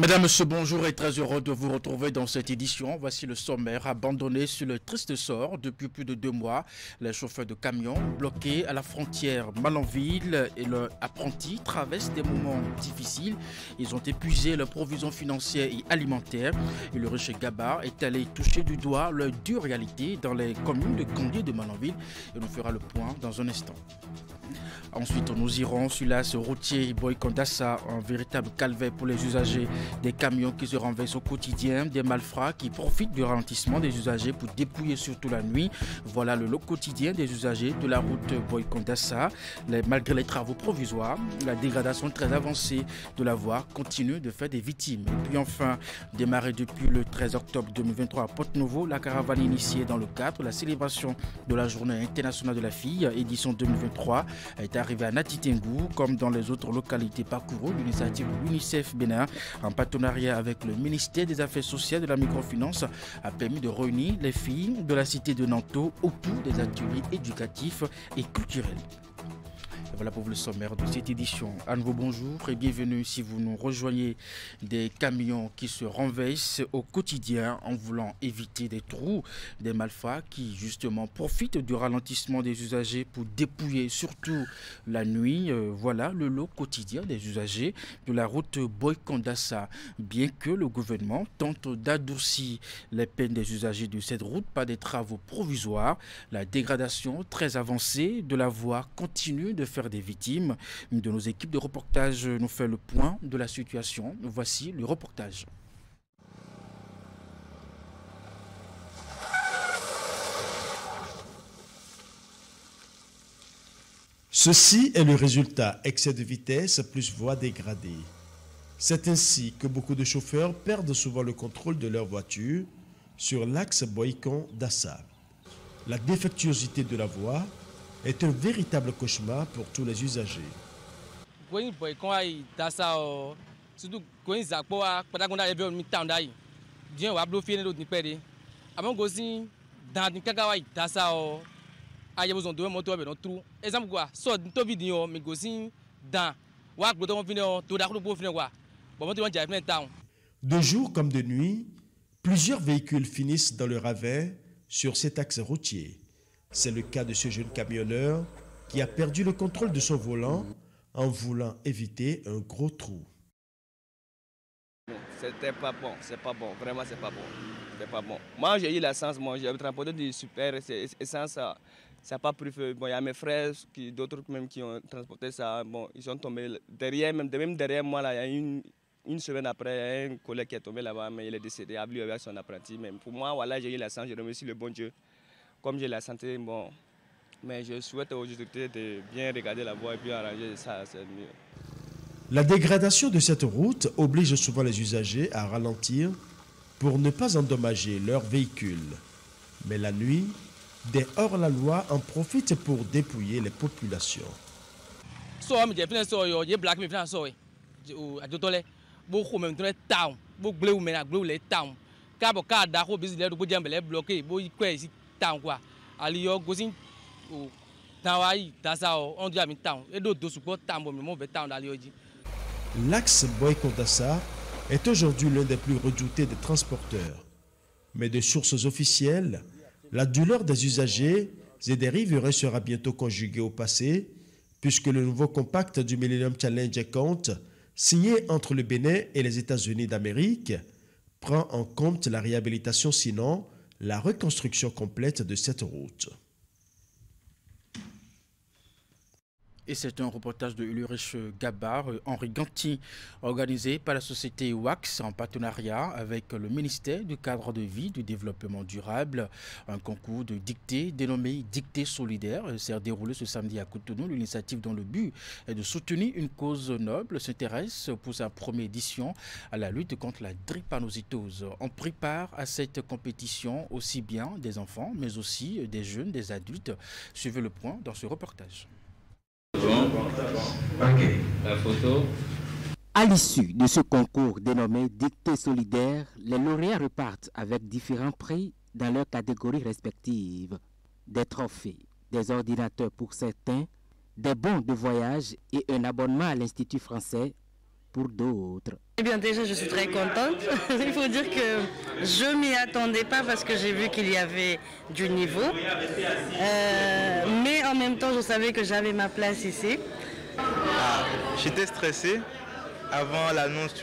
Mesdames, Messieurs, bonjour et très heureux de vous retrouver dans cette édition. Voici le sommaire. Abandonné sur le triste sort depuis plus de 2 mois. Les chauffeurs de camions bloqués à la frontière Malanville et leurs apprentis traversent des moments difficiles. Ils ont épuisé leurs provisions financières et alimentaires. Et le riche Gabar est allé toucher du doigt leur dure réalité dans les communes de Kandé de Malanville. Et nous fera le point dans un instant. Ensuite, nous irons sur l'axe routier Boy-Kondassa, un véritable calvaire pour les usagers des camions qui se renversent au quotidien, des malfrats qui profitent du ralentissement des usagers pour dépouiller surtout la nuit. Voilà le lot quotidien des usagers de la route Boy-Kondassa. Malgré les travaux provisoires, la dégradation très avancée de la voie continue de faire des victimes. Et puis enfin, démarré depuis le 13 octobre 2023 à Porte-Nouveau, la caravane initiée dans le cadre de la célébration de la Journée internationale de la fille, édition 2023, est arrivé à Natitengu, comme dans les autres localités parcourues. L'initiative de l'UNICEF Bénin, en partenariat avec le ministère des Affaires sociales et de la microfinance, a permis de réunir les filles de la cité de Nanto autour des ateliers éducatifs et culturels. Et voilà pour vous le sommaire de cette édition. À nouveau bonjour et bienvenue si vous nous rejoignez. Des camions qui se renversent au quotidien en voulant éviter des trous, des malfrats qui justement profitent du ralentissement des usagers pour dépouiller surtout la nuit. Voilà le lot quotidien des usagers de la route Boy-Kondassa. Bien que le gouvernement tente d'adoucir les peines des usagers de cette route par des travaux provisoires, la dégradation très avancée de la voie continue de faire des victimes. Une de nos équipes de reportage nous fait le point de la situation. Voici le reportage. Ceci est le résultat: excès de vitesse plus voie dégradée. C'est ainsi que beaucoup de chauffeurs perdent souvent le contrôle de leur voiture sur l'axe Boy-Kondassa. La défectuosité de la voie est un véritable cauchemar pour tous les usagers. De jour comme de nuit, plusieurs véhicules finissent dans le ravin sur cet axe routier. C'est le cas de ce jeune camionneur qui a perdu le contrôle de son volant en voulant éviter un gros trou. C'était pas bon, c'est pas bon, vraiment c'est pas bon. C'est pas bon. Moi j'ai eu l'essence, moi j'ai transporté du super essence, ça n'a pas pris feu. Bon, il y a mes frères, d'autres même qui ont transporté ça, bon, ils sont tombés derrière, même derrière moi là, il y a une semaine après, il y a un collègue qui est tombé là-bas, mais il est décédé, avec son apprenti. Mais pour moi, voilà, j'ai eu l'essence, je remercie le bon Dieu. Comme j'ai la santé, bon, mais je souhaite aux autorités de bien regarder la voie et puis arranger ça, c'est mieux. La dégradation de cette route oblige souvent les usagers à ralentir pour ne pas endommager leur véhicule. Mais la nuit, des hors-la-loi en profitent pour dépouiller les populations. L'axe Boy-Kondassa est aujourd'hui l'un des plus redoutés des transporteurs. Mais de sources officielles, la douleur des usagers et des riverains sera bientôt conjuguée au passé, puisque le nouveau compact du Millennium Challenge Compte, signé entre le Bénin et les États-Unis d'Amérique, prend en compte la réhabilitation, sinon la reconstruction complète de cette route. Et c'est un reportage de Ulrich Gabar, Henri Ganti, organisé par la société WAX en partenariat avec le ministère du Cadre de vie, du développement durable. Un concours de dictée dénommé Dictée solidaire s'est déroulé ce samedi à Cotonou. L'initiative dont le but est de soutenir une cause noble s'intéresse pour sa première édition à la lutte contre la drépanocytose. On prépare à cette compétition aussi bien des enfants, mais aussi des jeunes, des adultes. Suivez le point dans ce reportage. La photo. À l'issue de ce concours dénommé Dictée solidaire, les lauréats repartent avec différents prix dans leurs catégories respectives. Des trophées, des ordinateurs pour certains, des bons de voyage et un abonnement à l'Institut français pour d'autres. Eh bien déjà je suis très contente. Il faut dire que je m'y attendais pas parce que j'ai vu qu'il y avait du niveau. Mais en même temps je savais que j'avais ma place ici. J'étais stressé avant l'annonce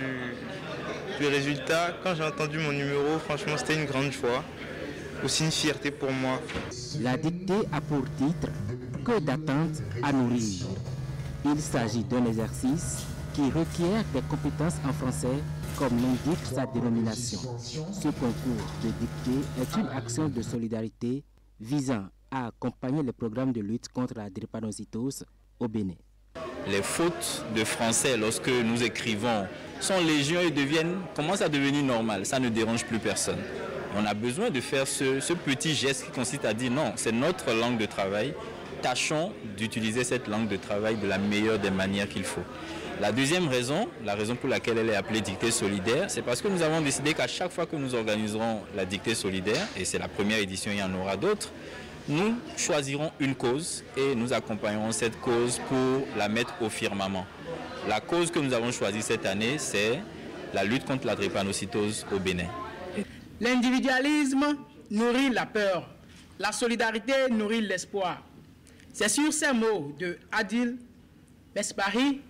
du résultat. Quand j'ai entendu mon numéro, franchement c'était une grande joie, aussi une fierté pour moi. La dictée a pour titre « Que d'attentes à nourrir ». Il s'agit d'un exercice qui requiert des compétences en français, comme l'indique sa dénomination. Ce concours de dictée est une action de solidarité visant à accompagner le programme de lutte contre la drépanocytose au Bénin. Les fautes de français, lorsque nous écrivons, sont légion et commencent à devenir normales. Ça ne dérange plus personne. On a besoin de faire ce petit geste qui consiste à dire non, c'est notre langue de travail. Tâchons d'utiliser cette langue de travail de la meilleure des manières qu'il faut. La deuxième raison, la raison pour laquelle elle est appelée dictée solidaire, c'est parce que nous avons décidé qu'à chaque fois que nous organiserons la dictée solidaire, et c'est la première édition, il y en aura d'autres, nous choisirons une cause et nous accompagnerons cette cause pour la mettre au firmament. La cause que nous avons choisie cette année, c'est la lutte contre la drépanocytose au Bénin. L'individualisme nourrit la peur, la solidarité nourrit l'espoir. C'est sur ces mots de Adil Bespari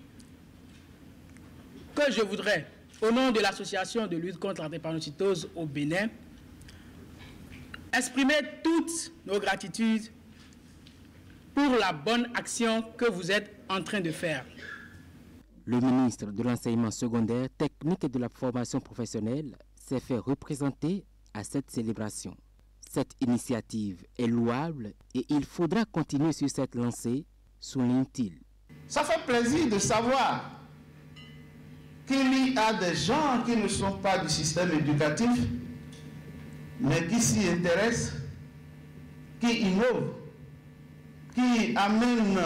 que je voudrais, au nom de l'association de lutte contre la drépanocytose au Bénin, exprimer toutes nos gratitudes pour la bonne action que vous êtes en train de faire. Le ministre de l'enseignement secondaire, technique et de la formation professionnelle s'est fait représenter à cette célébration. Cette initiative est louable et il faudra continuer sur cette lancée, souligne-t-il. Ça fait plaisir de savoir qu'il y a des gens qui ne sont pas du système éducatif, mais qui s'y intéressent, qui innovent, qui amènent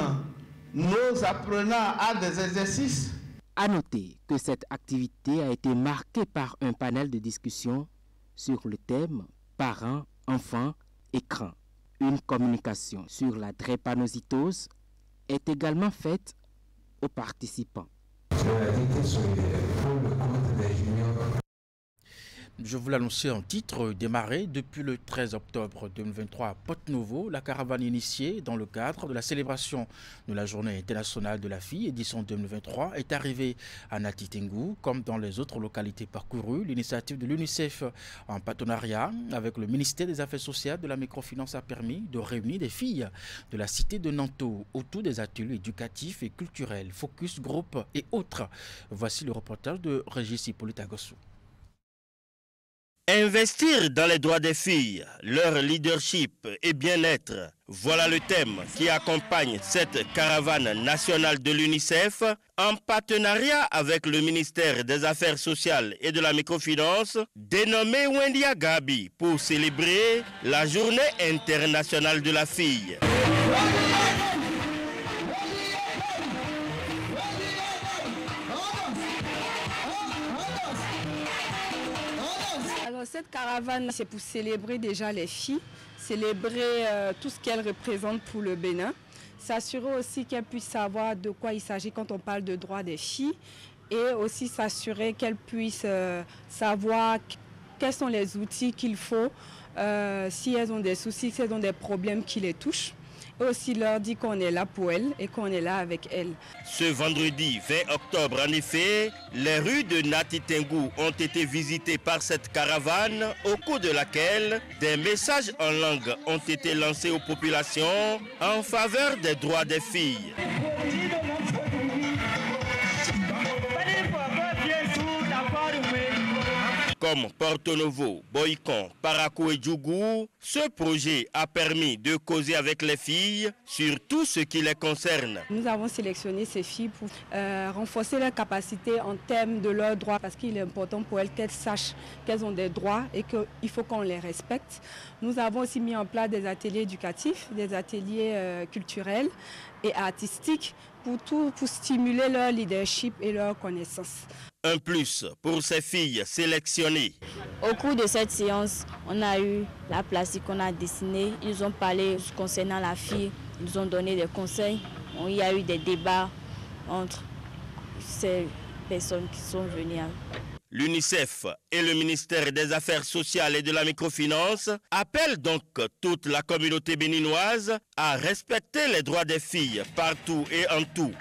nos apprenants à des exercices. À noter que cette activité a été marquée par un panel de discussion sur le thème parents, enfants, écran. Une communication sur la drépanocytose est également faite aux participants. Je vous l'annonçais en titre, démarré depuis le 13 octobre 2023 à Porte-Nouveau, la caravane initiée dans le cadre de la célébration de la Journée internationale de la fille, édition 2023, est arrivée à Nati Tengou. Comme dans les autres localités parcourues, l'initiative de l'UNICEF en partenariat avec le ministère des Affaires sociales de la microfinance a permis de réunir des filles de la cité de Nanto autour des ateliers éducatifs et culturels, focus group et autres. Voici le reportage de Régis Hippolyte Agossou. Investir dans les droits des filles, leur leadership et bien-être, voilà le thème qui accompagne cette caravane nationale de l'UNICEF en partenariat avec le ministère des Affaires sociales et de la microfinance, dénommée Wendia Gabi pour célébrer la Journée internationale de la fille. Cette caravane, c'est pour célébrer déjà les filles, célébrer tout ce qu'elles représentent pour le Bénin, s'assurer aussi qu'elles puissent savoir de quoi il s'agit quand on parle de droits des filles et aussi s'assurer qu'elles puissent savoir quels sont les outils qu'il faut si elles ont des soucis, si elles ont des problèmes qui les touchent. Et aussi leur dire qu'on est là pour elles et qu'on est là avec elles. Ce vendredi 20 octobre, en effet, les rues de Nati Tengou ont été visitées par cette caravane au cours de laquelle des messages en langue ont été lancés aux populations en faveur des droits des filles. Comme Porto-Novo, Boycon, Parakou et Djougou, ce projet a permis de causer avec les filles sur tout ce qui les concerne. Nous avons sélectionné ces filles pour renforcer leurs capacités en termes de leurs droits parce qu'il est important pour elles qu'elles sachent qu'elles ont des droits et qu'il faut qu'on les respecte. Nous avons aussi mis en place des ateliers éducatifs, des ateliers culturels et artistiques pour stimuler leur leadership et leur connaissance. Un plus pour ces filles sélectionnées. Au cours de cette séance, on a eu la plastique qu'on a dessinée. Ils ont parlé concernant la fille, ils ont donné des conseils. Il y a eu des débats entre ces personnes qui sont venues. L'UNICEF et le ministère des Affaires sociales et de la microfinance appellent donc toute la communauté béninoise à respecter les droits des filles partout et en tout.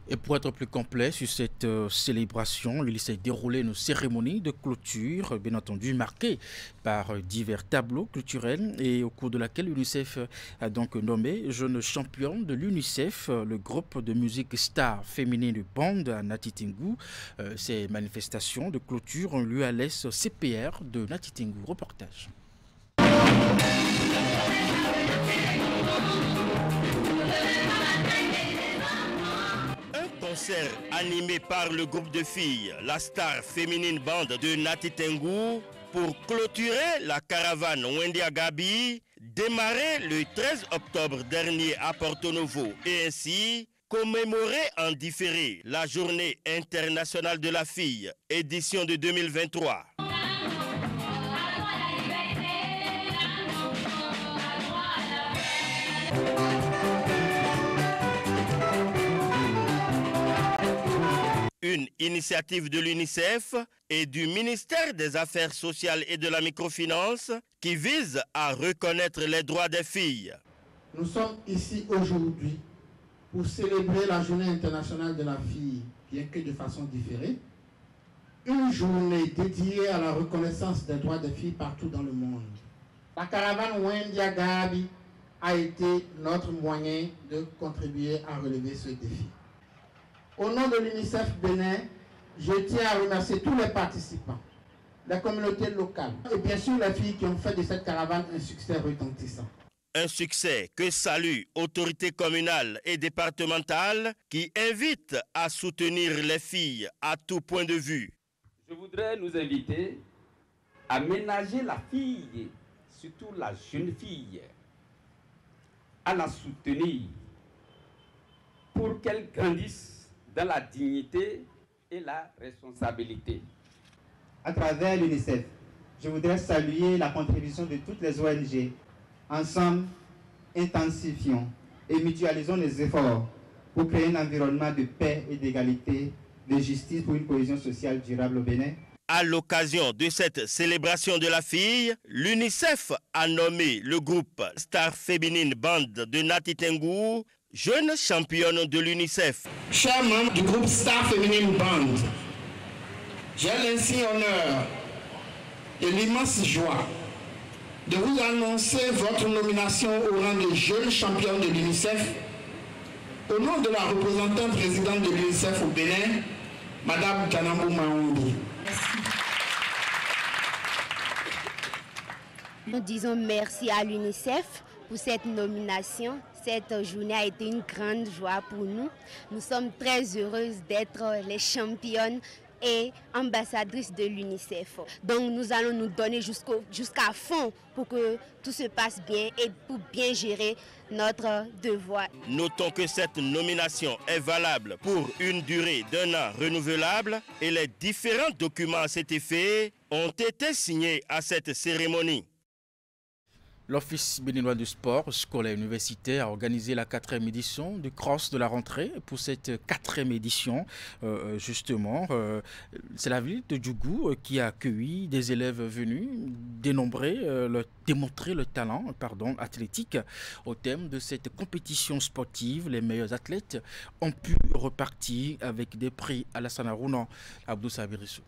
Et pour être plus complet sur cette célébration, il s'est déroulé une cérémonie de clôture, bien entendu marquée par divers tableaux culturels et au cours de laquelle l'UNICEF a donc nommé jeune champion de l'UNICEF, le groupe de musique Star Féminine Band à Natitingou. Ces manifestations de clôture ont lieu à l'ES CPR de Natitingou. Reportage. Concert animé par le groupe de filles, la Star Féminine Band de Natitingou, pour clôturer la caravane Wendia Gabi, démarré le 13 octobre dernier à Porto Novo et ainsi commémorer en différé la Journée internationale de la fille, édition de 2023. Une initiative de l'UNICEF et du ministère des Affaires sociales et de la microfinance qui vise à reconnaître les droits des filles. Nous sommes ici aujourd'hui pour célébrer la Journée internationale de la fille, bien que de façon différée. Une journée dédiée à la reconnaissance des droits des filles partout dans le monde. La caravane Wendia Gabi a été notre moyen de contribuer à relever ce défi. Au nom de l'UNICEF Bénin, je tiens à remercier tous les participants, les communautés locales et bien sûr les filles qui ont fait de cette caravane un succès retentissant. Un succès que salue autorités communales et départementales qui invitent à soutenir les filles à tout point de vue. Je voudrais nous inviter à ménager la fille, surtout la jeune fille, à la soutenir pour qu'elle grandisse dans la dignité et la responsabilité. À travers l'UNICEF, je voudrais saluer la contribution de toutes les ONG. Ensemble, intensifions et mutualisons les efforts pour créer un environnement de paix et d'égalité, de justice pour une cohésion sociale durable au Bénin. À l'occasion de cette célébration de la fille, l'UNICEF a nommé le groupe Star Féminine Band de Natitingou jeune championne de l'UNICEF. Chers membres du groupe Star Féminine Band, j'ai l'insigne honneur et l'immense joie de vous annoncer votre nomination au rang de jeune championne de l'UNICEF au nom de la représentante présidente de l'UNICEF au Bénin, Madame Kanambou Maoumbi. Nous disons merci à l'UNICEF pour cette nomination. Cette journée a été une grande joie pour nous. Nous sommes très heureuses d'être les championnes et ambassadrices de l'UNICEF. Donc nous allons nous donner jusqu'à fond pour que tout se passe bien et pour bien gérer notre devoir. Notons que cette nomination est valable pour une durée d'1 an renouvelable et les différents documents à cet effet ont été signés à cette cérémonie. L'Office béninois du sport scolaire et universitaire a organisé la 4e édition du Cross de la rentrée. Pour cette 4e édition, justement, c'est la ville de Djougou qui a accueilli des élèves venus démontrer leur talent athlétique. Au thème de cette compétition sportive, les meilleurs athlètes ont pu repartir avec des prix. Alassane Arounan, Abdou Sabirissou.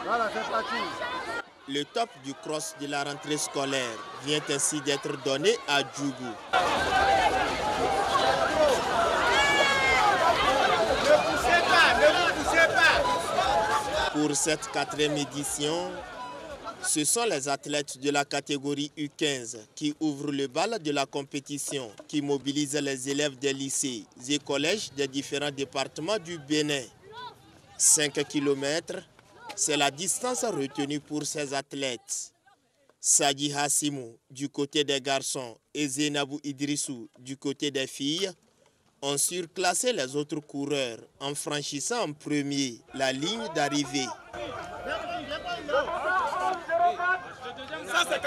Voilà, c'est parti. Le top du cross de la rentrée scolaire vient ainsi d'être donné à Djougou. Ne poussez pas. Pour cette 4e édition, ce sont les athlètes de la catégorie U15 qui ouvrent le bal de la compétition, qui mobilisent les élèves des lycées et collèges des différents départements du Bénin. 5 km. C'est la distance retenue pour ces athlètes. Sadi Hassimou du côté des garçons et Zenabou Idrissou du côté des filles ont surclassé les autres coureurs en franchissant en premier la ligne d'arrivée. Ça c'est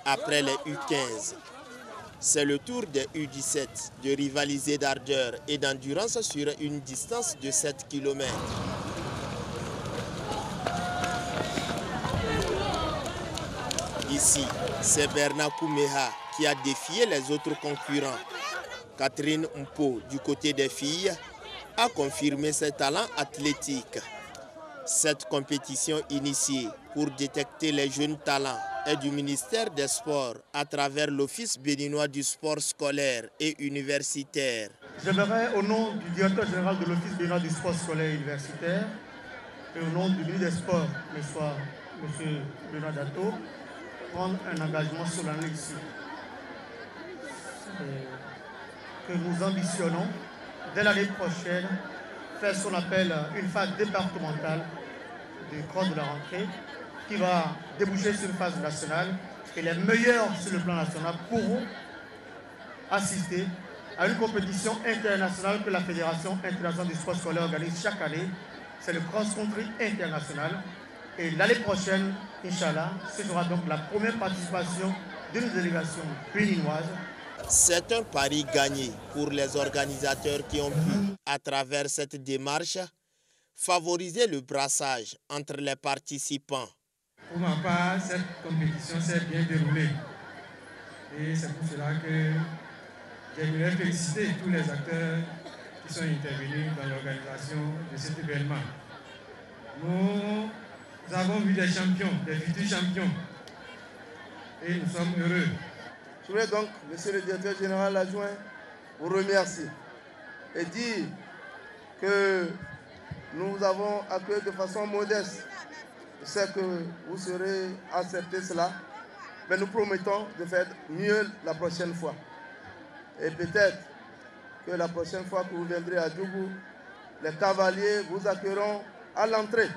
Après les U15, c'est le tour des U17 de rivaliser d'ardeur et d'endurance sur une distance de 7 km. Ici, c'est Bernard Koumeha qui a défié les autres concurrents. Catherine Mpo, du côté des filles, a confirmé ses talents athlétiques. Cette compétition initiée pour détecter les jeunes talents est du ministère des Sports à travers l'Office béninois du sport scolaire et universitaire. J'aimerais, au nom du directeur général de l'Office béninois du sport scolaire et universitaire et au nom du ministre des Sports, M. Benoît Dato, prendre un engagement solennel ici. Que nous ambitionnons, dès l'année prochaine, faire ce qu'on appelle une phase départementale du cross de la rentrée qui va déboucher sur une phase nationale et les meilleurs sur le plan national pourront assister à une compétition internationale que la Fédération internationale du sport scolaire organise chaque année. C'est le cross-country international. Et l'année prochaine, Inch'Allah, ce sera donc la première participation d'une délégation béninoise. C'est un pari gagné pour les organisateurs qui ont pu, à travers cette démarche, favoriser le brassage entre les participants. Pour ma part, cette compétition s'est bien déroulée. Et c'est pour cela que j'aimerais féliciter tous les acteurs qui sont intervenus dans l'organisation de cet événement. Nous avons vu des champions, des futurs champions. Et nous sommes heureux. Je voudrais donc, monsieur le directeur général adjoint, vous remercier et dire que nous avons accueilli de façon modeste. Je sais que vous serez accepté cela, mais nous promettons de faire mieux la prochaine fois. Et peut-être que la prochaine fois que vous viendrez à Djougou, les cavaliers vous accueilleront à l'entrée.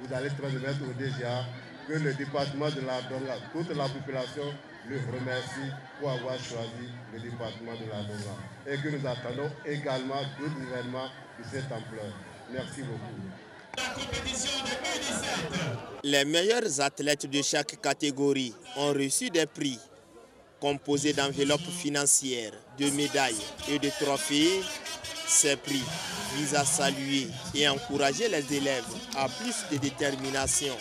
Vous allez transmettre au DGA que le département de la Donga, toute la population le remercie pour avoir choisi le département de la Donga et que nous attendons également d'autres événements de cette ampleur. Merci beaucoup. La compétition de U17. Les meilleurs athlètes de chaque catégorie ont reçu des prix composés d'enveloppes financières, de médailles et de trophées. Ces prix visent à saluer et encourager les élèves à plus de détermination.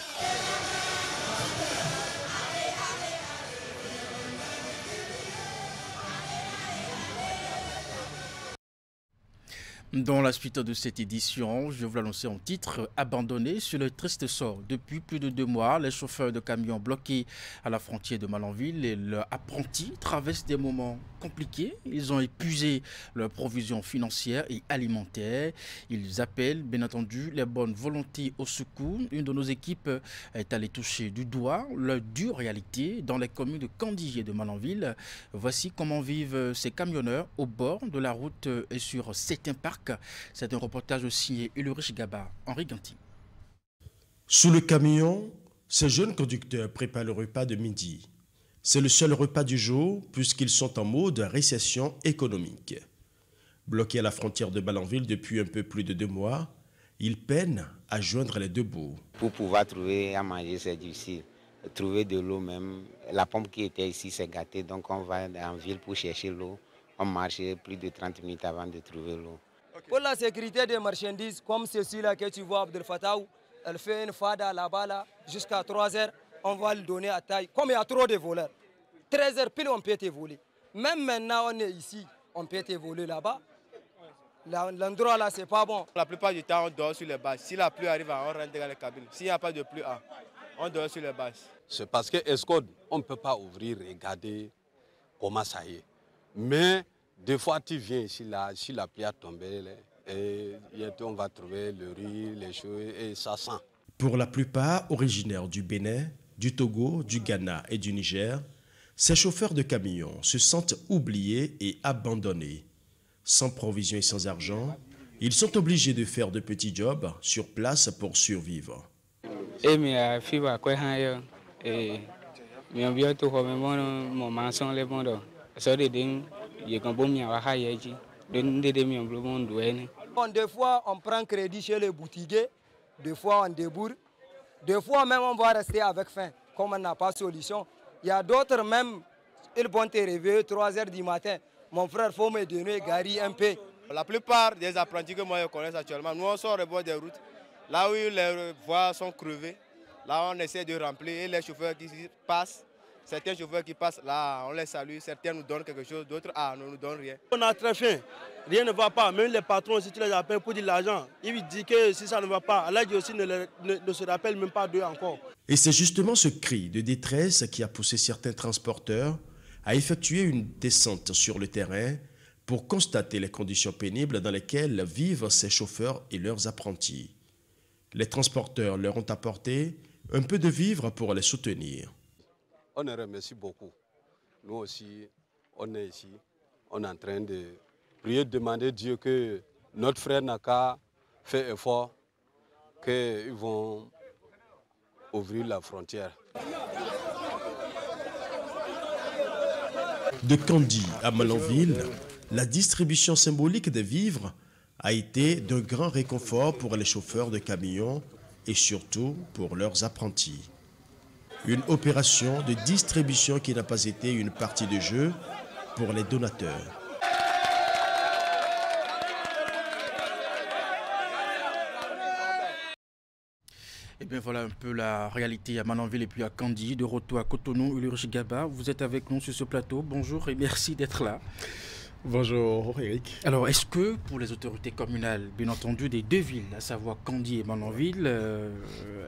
Dans la suite de cette édition, je vous l'annoncer en titre, abandonnés sur le triste sort. Depuis plus de 2 mois, les chauffeurs de camions bloqués à la frontière de Malanville et leurs apprentis traversent des moments compliqués. Ils ont épuisé leurs provisions financières et alimentaires. Ils appellent, bien entendu, les bonnes volontés au secours. Une de nos équipes est allée toucher du doigt leur dure réalité dans les communes de Candigé et de Malanville. Voici comment vivent ces camionneurs au bord de la route et sur certains parcs. C'est un reportage signé Ulrich Gaba, Henri Ganti. Sous le camion, ces jeunes conducteurs préparent le repas de midi. C'est le seul repas du jour puisqu'ils sont en mode récession économique. Bloqués à la frontière de Malanville depuis un peu plus de 2 mois, ils peinent à joindre les deux bouts. Pour pouvoir trouver à manger, c'est difficile. Trouver de l'eau même, la pompe qui était ici s'est gâtée, donc on va en ville pour chercher l'eau. On marche plus de 30 minutes avant de trouver l'eau. Pour la sécurité des marchandises, comme ceci-là que tu vois, Abdel Fattah, elle fait une fada là-bas là, jusqu'à 3 heures, on va le donner à taille. Comme il y a trop de voleurs, 13 heures pile, on peut te voler. Même maintenant, on est ici, on peut te voler là-bas. L'endroit là, c'est pas bon. La plupart du temps, on dort sur les bases. Si la pluie arrive, on rentre dans les cabines. S'il n'y a pas de pluie, on dort sur les bases. C'est parce que Escode, on ne peut pas ouvrir et regarder comment ça y est. Mais des fois, tu viens ici, là, si la pluie a tombé, et on va trouver le riz, les choses, et ça sent. Pour la plupart originaires du Bénin, du Togo, du Ghana et du Niger, ces chauffeurs de camions se sentent oubliés et abandonnés. Sans provisions et sans argent, ils sont obligés de faire de petits jobs sur place pour survivre. Des fois, on prend crédit chez les boutiquiers, des fois on débourre, Des fois même, on va rester avec faim, comme on n'a pas de solution. Il y a d'autres même, ils vont te réveiller 3 h du matin. Mon frère, il faut me donner gari un peu. La plupart des apprentis que moi je connais actuellement, nous on sort au bord des routes, là où les voies sont crevées, là on essaie de remplir et les chauffeurs qui passent, certains chauffeurs qui passent là, on les salue, certains nous donnent quelque chose, d'autres ne nous donnent rien. On a très faim, rien ne va pas, même les patrons si tu les appelles pour dire l'argent, ils disent que si ça ne va pas, Allah aussi ne se rappelle même pas d'eux encore. Et c'est justement ce cri de détresse qui a poussé certains transporteurs à effectuer une descente sur le terrain pour constater les conditions pénibles dans lesquelles vivent ces chauffeurs et leurs apprentis. Les transporteurs leur ont apporté un peu de vivres pour les soutenir. On les remercie beaucoup. Nous aussi, on est ici, on est en train de prier, demander à Dieu que notre frère n'a qu'à faire effort, qu'ils vont ouvrir la frontière. De Kandji à Malanville, la distribution symbolique des vivres a été d'un grand réconfort pour les chauffeurs de camions et surtout pour leurs apprentis. Une opération de distribution qui n'a pas été une partie de jeu pour les donateurs. Et bien voilà un peu la réalité à Malanville et puis à Kandji. De retour à Cotonou, Ulrich Gaba, vous êtes avec nous sur ce plateau. Bonjour et merci d'être là. Bonjour Eric. Alors est-ce que pour les autorités communales, bien entendu des deux villes, à savoir Kandji et Malanville,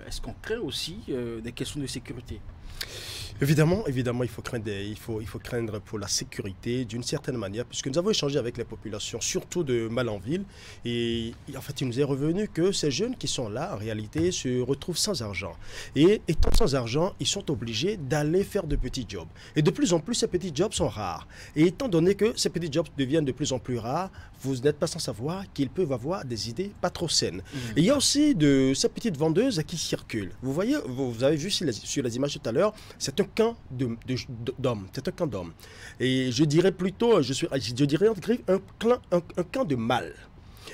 est-ce qu'on crée aussi des questions de sécurité ? Évidemment, il faut craindre pour la sécurité d'une certaine manière, puisque nous avons échangé avec les populations, surtout de Malanville, et en fait, il nous est revenu que ces jeunes qui sont là, en réalité, se retrouvent sans argent. Et étant sans argent, ils sont obligés d'aller faire de petits jobs. Et de plus en plus, ces petits jobs sont rares. Et étant donné que ces petits jobs deviennent de plus en plus rares, vous n'êtes pas sans savoir qu'ils peuvent avoir des idées pas trop saines. Et il y a aussi de ces petites vendeuses qui circulent. Vous voyez, vous avez vu sur les images tout à l'heure, c'est un camp d'hommes. C'est un camp d'hommes. Et je dirais plutôt, je dirais un camp de mâles.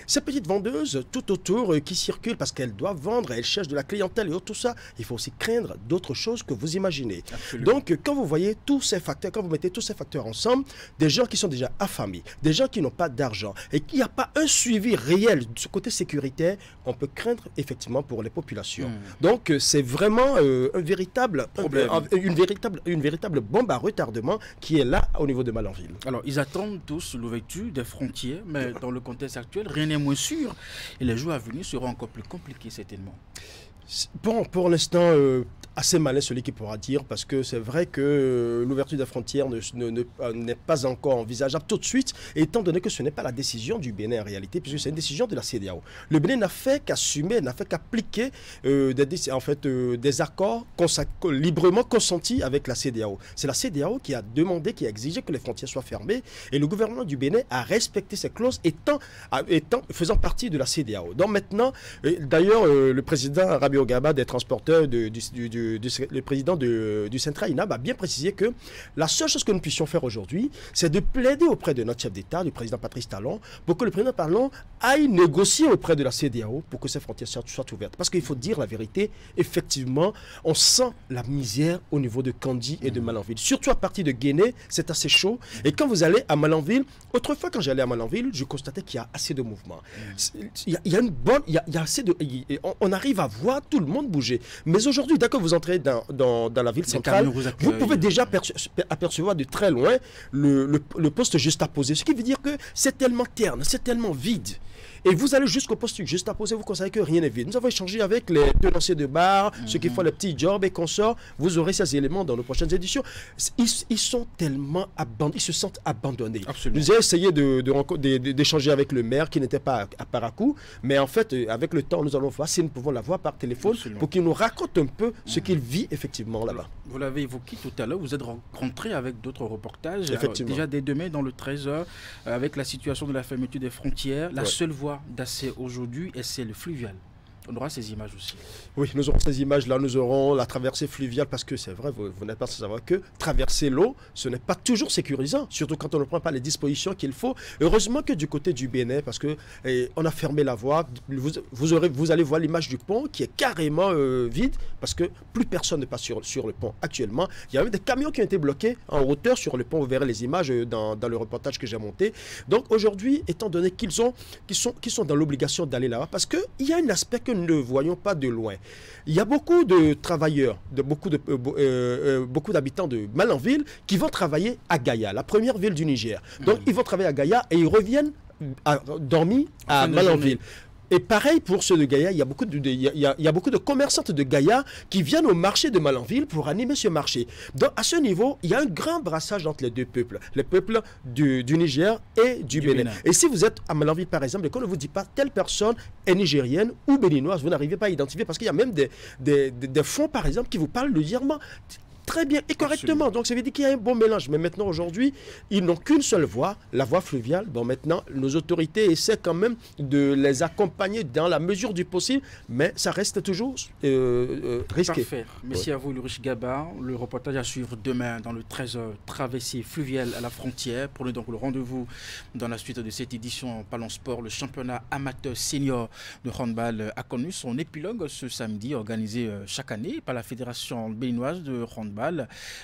Ces petites vendeuses tout autour qui circulent parce qu'elles doivent vendre, elles cherchent de la clientèle et tout ça, il faut aussi craindre d'autres choses que vous imaginez. Absolument. Donc quand vous voyez tous ces facteurs, quand vous mettez tous ces facteurs ensemble, des gens qui sont déjà affamés, des gens qui n'ont pas d'argent et qu'il n'y a pas un suivi réel de ce côté sécuritaire, on peut craindre effectivement pour les populations. Donc c'est vraiment un véritable problème, une véritable bombe à retardement qui est là au niveau de Malanville. Alors ils attendent tous l'ouverture des frontières, mais dans le contexte actuel, rien n'est moins sûr et les jours à venir seront encore plus compliqués certainement. Bon, pour l'instant, assez malin celui qui pourra dire, parce que c'est vrai que l'ouverture des frontières n'est pas encore envisageable tout de suite, étant donné que ce n'est pas la décision du Bénin en réalité, puisque c'est une décision de la CEDEAO. Le Bénin n'a fait qu'assumer, n'a fait qu'appliquer des accords librement consentis avec la CEDEAO. C'est la CEDEAO qui a demandé, qui a exigé que les frontières soient fermées, et le gouvernement du Bénin a respecté ces clauses faisant partie de la CEDEAO. Donc maintenant, d'ailleurs, le président Rabi Ogaba des transporteurs, le président du Central INAB a bien précisé que la seule chose que nous puissions faire aujourd'hui, c'est de plaider auprès de notre chef d'État, du président Patrice Talon, pour que le président Talon aille négocier auprès de la CEDEAO pour que ces frontières soient ouvertes. Parce qu'il faut dire la vérité, effectivement, on sent la misère au niveau de Kandji et de Malanville. Surtout à partir de Guinée, c'est assez chaud. Et quand vous allez à Malanville, autrefois quand j'allais à Malanville, je constatais qu'il y a assez de mouvement. Il y a une bonne, il y a assez de, on arrive à voir tout le monde bouger. Mais aujourd'hui, dès que vous entrez dans la ville centrale, vous pouvez déjà apercevoir de très loin le poste juxtaposé. Ce qui veut dire que c'est tellement terne, c'est tellement vide. Et vous allez jusqu'au poste juxtaposé, vous constatez que rien n'est vide. Nous avons échangé avec les tenanciers de bar, ceux qui font les petits jobs et consorts. Vous aurez ces éléments dans nos prochaines éditions. Ils sont tellement abandonnés, ils se sentent abandonnés. Absolument. Nous avons essayé d'échanger avec le maire qui n'était pas à Parakou, mais en fait, avec le temps, nous allons voir si nous pouvons l'avoir par téléphone. Absolument. Pour qu'il nous raconte un peu ce qu'il vit effectivement là-bas. Vous l'avez évoqué tout à l'heure, vous êtes rencontré avec d'autres reportages. Effectivement. Alors, déjà dès demain dans le 13h, avec la situation de la fermeture des frontières, la seule voie d'accès aujourd'hui, c'est le fluvial. On aura ces images aussi. Oui, nous aurons ces images-là, nous aurons la traversée fluviale, parce que c'est vrai, vous n'êtes pas sans savoir que traverser l'eau, ce n'est pas toujours sécurisant, surtout quand on ne prend pas les dispositions qu'il faut. Heureusement que du côté du Bénin, parce que on a fermé la voie, vous allez voir l'image du pont qui est carrément vide, parce que plus personne ne passe sur le pont actuellement. Il y a même des camions qui ont été bloqués en hauteur sur le pont, vous verrez les images dans le reportage que j'ai monté. Donc aujourd'hui, étant donné qu'ils sont dans l'obligation d'aller là-bas, parce qu'il y a un aspect que nous ne voyons pas de loin. Il y a beaucoup de travailleurs, beaucoup d'habitants de Malanville qui vont travailler à Gaïa, la première ville du Niger. Donc ils vont travailler à Gaïa et ils reviennent dormir à Malanville. Et pareil pour ceux de Gaïa, il y a beaucoup de commerçantes de Gaïa qui viennent au marché de Malanville pour animer ce marché. Donc à ce niveau, il y a un grand brassage entre les deux peuples, les peuples du Niger et du Bénin. Et si vous êtes à Malanville par exemple, et qu'on ne vous dit pas telle personne est nigérienne ou béninoise, vous n'arrivez pas à identifier, parce qu'il y a même des fonds par exemple qui vous parlent de diamant. Très bien et correctement. Donc ça veut dire qu'il y a un bon mélange. Mais maintenant, aujourd'hui, ils n'ont qu'une seule voie, la voie fluviale. Bon, maintenant, nos autorités essaient quand même de les accompagner dans la mesure du possible, mais ça reste toujours risqué. Parfait. Merci à vous, Ulrich Gaba. Le reportage à suivre demain dans le 13h, traversée fluviale à la frontière. Prenez donc le rendez-vous dans la suite de cette édition en Parlons Sport. Le championnat amateur senior de handball a connu son épilogue ce samedi, organisé chaque année par la Fédération béninoise de handball.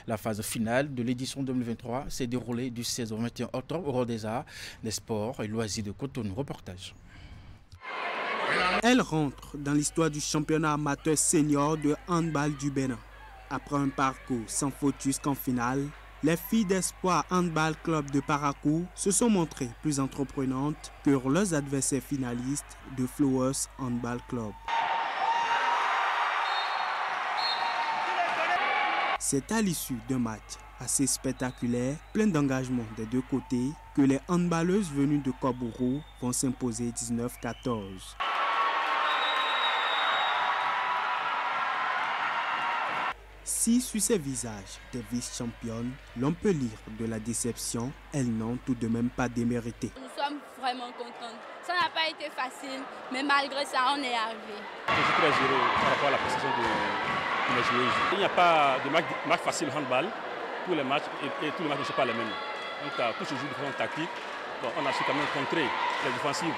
La phase finale de l'édition 2023 s'est déroulée du 16 au 21 octobre au Rodeza des sports et loisirs de Cotonou. Reportage. Elle rentre dans l'histoire du championnat amateur senior de handball du Bénin. Après un parcours sans faute jusqu'en finale, les filles d'Espoir Handball Club de Parakou se sont montrées plus entreprenantes que leurs adversaires finalistes de Flowers Handball Club. C'est à l'issue d'un match assez spectaculaire, plein d'engagement des deux côtés, que les handballeuses venues de Kobourou vont s'imposer 19-14. Si sur ces visages des vice-championnes, l'on peut lire de la déception, elles n'ont tout de même pas démérité. Nous sommes vraiment contents. Ça n'a pas été facile, mais malgré ça, on est arrivé. Je suis très heureux par rapport à la prestation de mes joueuses. Il n'y a pas de match facile handball. Tous les matchs et tous les matchs ne sont pas les mêmes. Donc, tous se jouent de façon tactique. Donc, on a su quand même contrer les défensives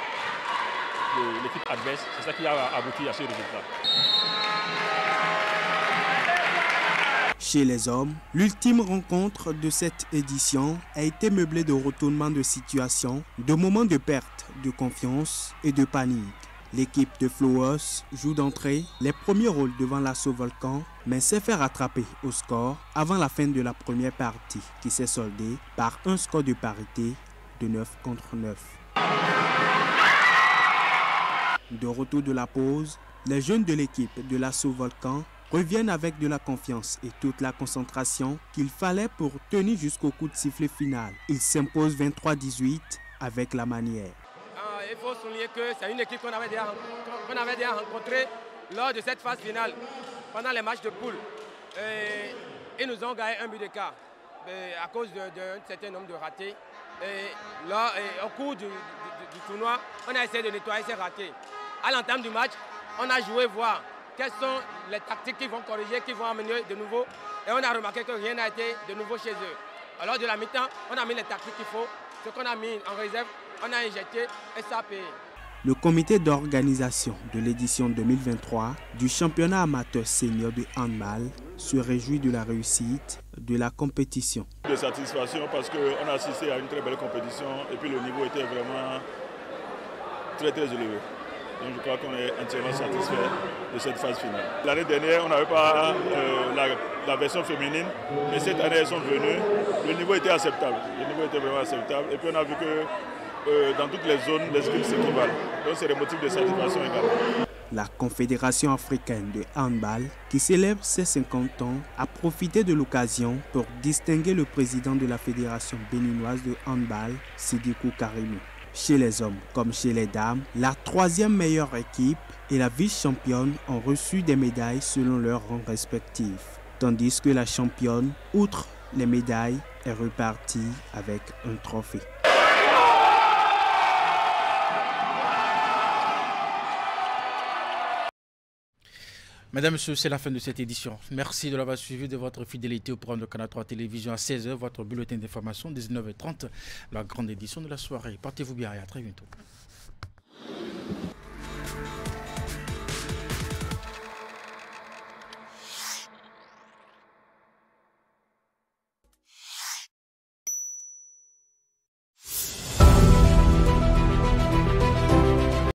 de l'équipe adverse. C'est ça qui a abouti à ce résultat. Chez les hommes, l'ultime rencontre de cette édition a été meublée de retournements de situation, de moments de perte de confiance et de panique. L'équipe de Flowers joue d'entrée les premiers rôles devant l'assaut Volcan, mais s'est fait rattraper au score avant la fin de la première partie, qui s'est soldée par un score de parité de 9 contre 9. De retour de la pause, les jeunes de l'équipe de l'assaut Volcan reviennent avec de la confiance et toute la concentration qu'il fallait pour tenir jusqu'au coup de sifflet final. Ils s'imposent 23-18 avec la manière. Il faut souligner que c'est une équipe qu'on avait déjà rencontrée lors de cette phase finale, pendant les matchs de poule. Ils nous ont gagné un but d'écart à cause d'un certain nombre de ratés. Et là, au cours du tournoi, on a essayé de nettoyer ces ratés. À l'entame du match, on a joué voir quelles sont les tactiques qui vont corriger, qui vont amener de nouveau. Et on a remarqué que rien n'a été de nouveau chez eux. Alors de la mi-temps, on a mis les tactiques qu'il faut. Ce qu'on a mis en réserve, on a injecté et ça a payé. Le comité d'organisation de l'édition 2023 du championnat amateur senior de handball se réjouit de la réussite de la compétition. De satisfaction parce qu'on a assisté à une très belle compétition et puis le niveau était vraiment très élevé. Donc je crois qu'on est entièrement satisfait de cette phase finale. L'année dernière, on n'avait pas la version féminine, mais cette année, elles sont venues. Le niveau était acceptable. Le niveau était vraiment acceptable. Et puis on a vu que dans toutes les zones, les équipes s'équivalent. Donc c'est des motifs de satisfaction également. La Confédération africaine de handball, qui célèbre ses 50 ans, a profité de l'occasion pour distinguer le président de la Fédération béninoise de handball, Sidikou Karimou. Chez les hommes comme chez les dames, la troisième meilleure équipe et la vice-championne ont reçu des médailles selon leurs rangs respectifs, tandis que la championne, outre les médailles, est repartie avec un trophée. Mesdames, Messieurs, c'est la fin de cette édition. Merci de l'avoir suivi, de votre fidélité au programme de Canal 3 Télévision à 16h, votre bulletin d'information, 19h30, la grande édition de la soirée. Portez-vous bien et à très bientôt.